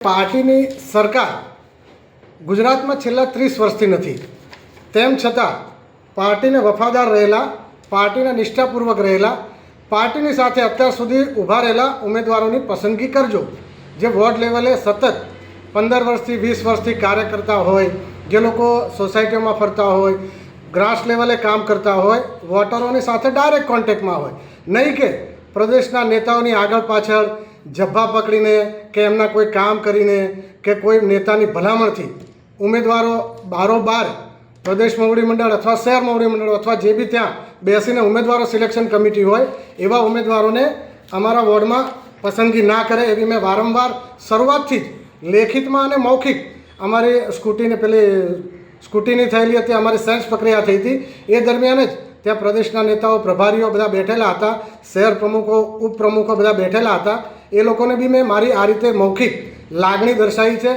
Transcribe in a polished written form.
પાર્ટીની સરકાર ગુજરાતમાં છેલ્લા 30 વર્ષથી નથી, તેમ છતાં પાર્ટીને વફાદાર રહેલા, પાર્ટીના નિષ્ઠાપૂર્વક રહેલા, પાર્ટીની સાથે અત્યાર સુધી ઊભા રહેલા ઉમેદવારોની પસંદગી કરજો. જે વોર્ડ લેવલે સતત 15 વર્ષથી 20 વર્ષથી કાર્ય કરતા હોય, જે લોકો સોસાયટીઓમાં ફરતા હોય, ગ્રાસ લેવલે કામ કરતા હોય, વોટરોની સાથે ડાયરેક્ટ કોન્ટેક્ટમાં હોય, નહીં કે પ્રદેશના નેતાઓની આગળ પાછળ જબ્બા પકડીને કે એમના કોઈ કામ કરીને કે કોઈ નેતાની ભલામણથી ઉમેદવારો બારોબાર પ્રદેશ મોવડી મંડળ અથવા શહેર મોવડી મંડળ અથવા જે બી ત્યાં બેસીને ઉમેદવારો સિલેક્શન કમિટી હોય એવા ઉમેદવારોને અમારા વોર્ડમાં પસંદગી ના કરે એવી મેં વારંવાર શરૂઆતથી જ લેખિતમાં અને મૌખિક અમારી સ્કૂટીની થયેલી હતી, અમારી સેન્સ પ્રક્રિયા થઈ હતી. એ દરમિયાન જ ત્યાં પ્રદેશના નેતાઓ, પ્રભારીઓ બધા બેઠેલા હતા, શહેર પ્રમુખો, ઉપપ્રમુખો બધા બેઠેલા હતા. એ લોકોને બી મેં મારી આ રીતે મૌખિક લાગણી દર્શાવી છે.